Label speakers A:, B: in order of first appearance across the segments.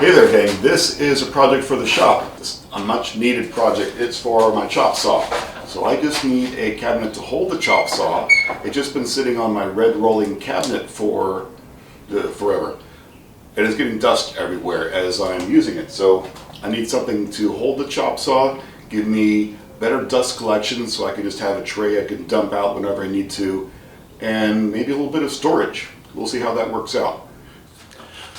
A: Hey there, gang. This is a project for the shop. It's a much needed project. It's for my chop saw. So I just need a cabinet to hold the chop saw. It's just been sitting on my red rolling cabinet for forever. It is getting dust everywhere as I'm using it. So I need something to hold the chop saw, give me better dust collection so I can just have a tray I can dump out whenever I need to, and maybe a little bit of storage. We'll see how that works out.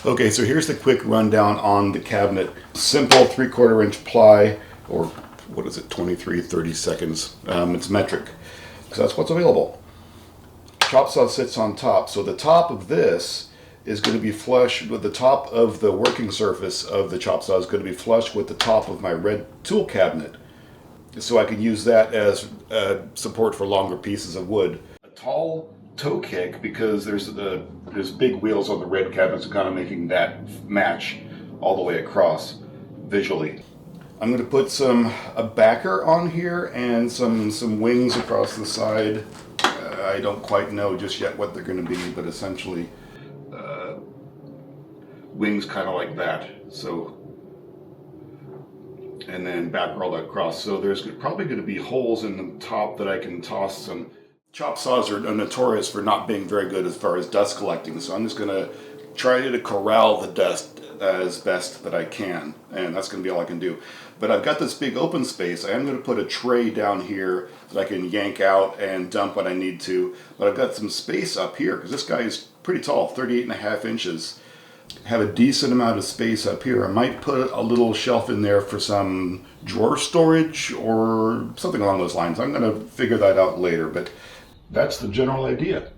A: Okay, so here's the quick rundown on the cabinet. Simple 3/4 inch ply, or what is it, 30 seconds. It's metric, so that's what's available. Chop saw sits on top, so the top of this is going to be flush with the top of the working surface of the chop saw is going to be flush with the top of my red tool cabinet, so I can use that as support for longer pieces of wood. A tall toe kick, because there's big wheels on the red cabinets, kind of making that match all the way across visually. I'm going to put a backer on here and some wings across the side. I don't quite know just yet what they're going to be, but essentially wings kind of like that. So, and then backer all that across. So there's probably going to be holes in the top that I can toss some. Chop saws are notorious for not being very good as far as dust collecting, so I'm just going to try to corral the dust as best that I can, and that's going to be all I can do. But I've got this big open space. I am going to put a tray down here that I can yank out and dump when I need to, but I've got some space up here because this guy is pretty tall, 38.5 inches. Have a decent amount of space up here. I might put a little shelf in there for some drawer storage or something along those lines. I'm going to figure that out later, but that's the general idea.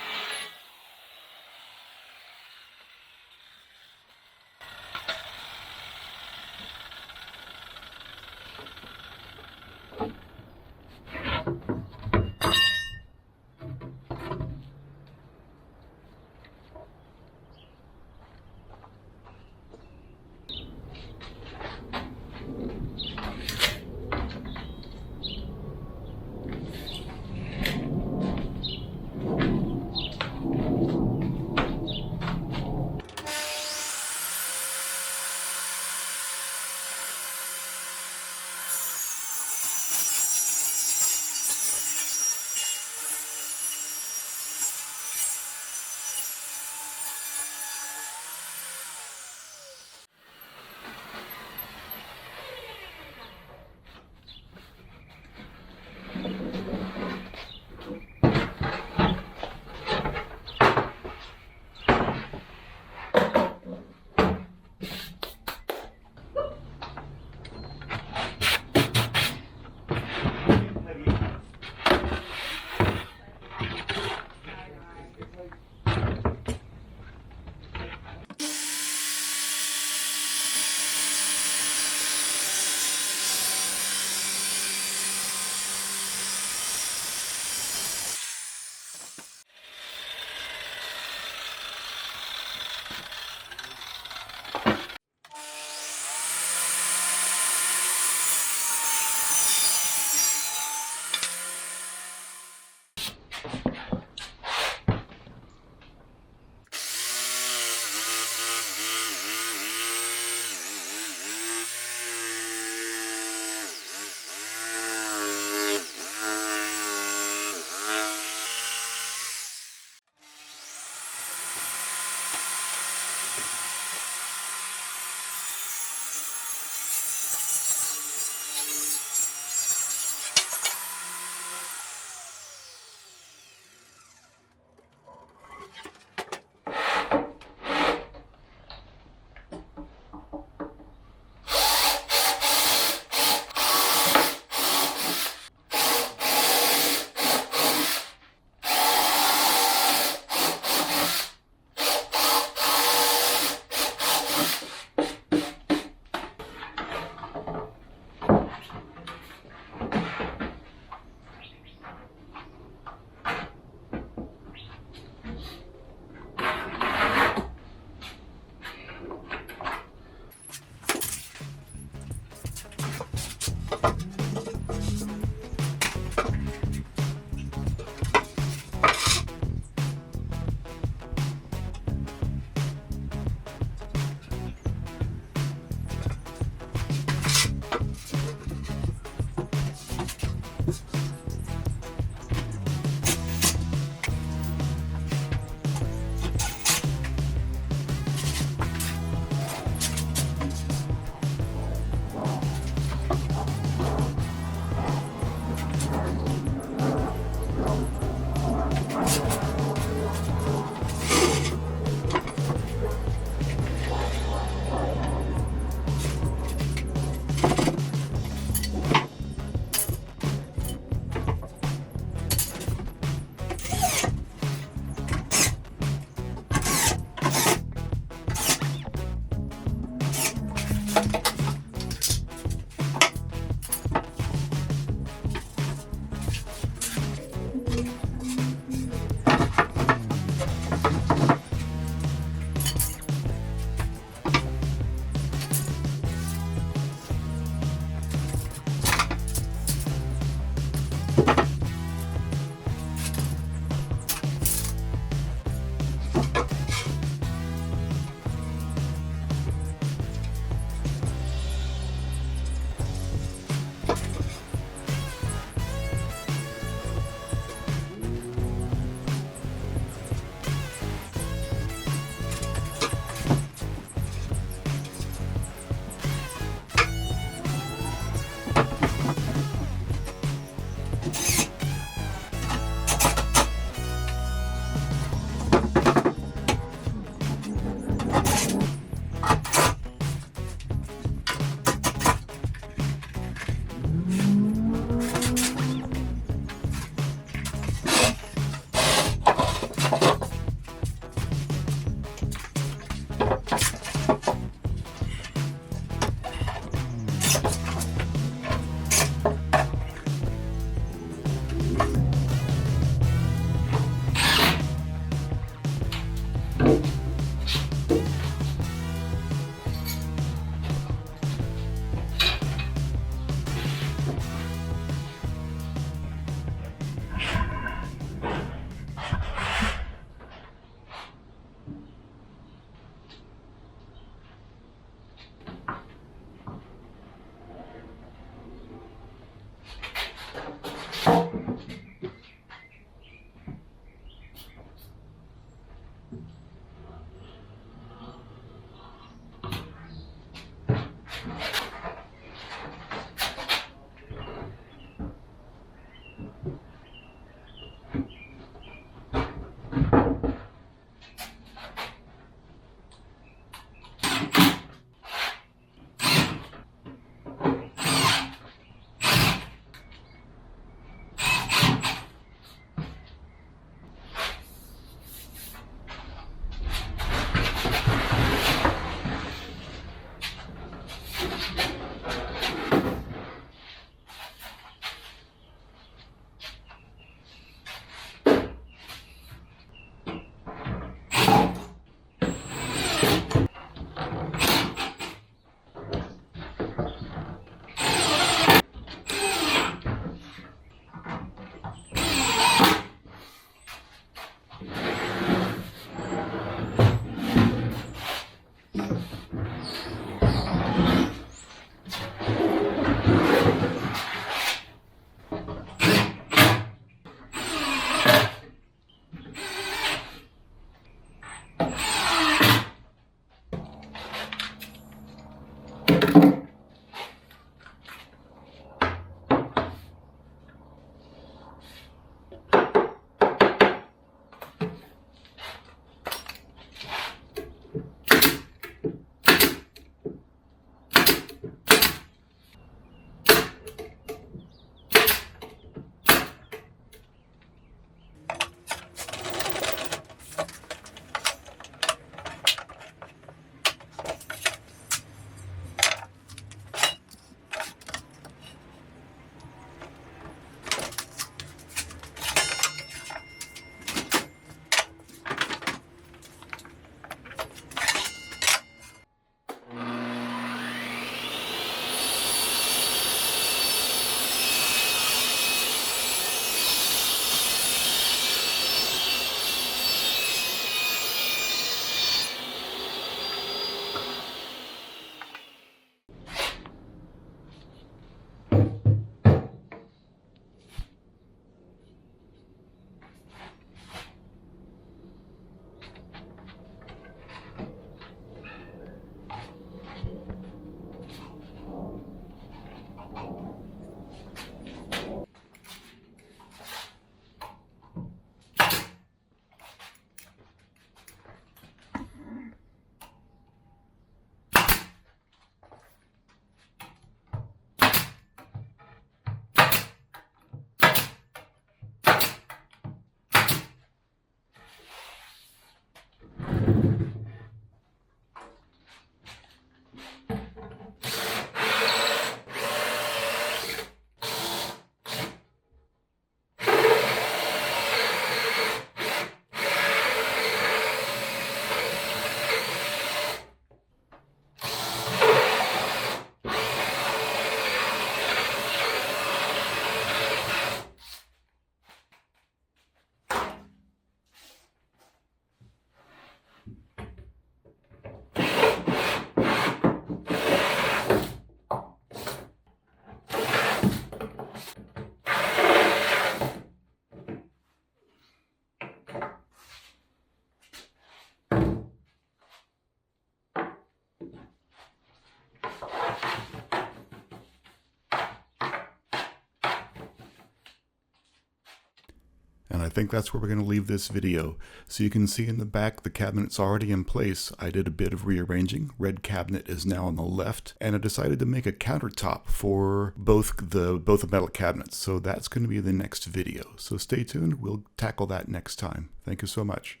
A: And I think that's where we're going to leave this video. So you can see in the back the cabinet's already in place. I did a bit of rearranging. Red cabinet is now on the left, and I decided to make a countertop for both the metal cabinets. So that's going to be the next video. So stay tuned. We'll tackle that next time. Thank you so much.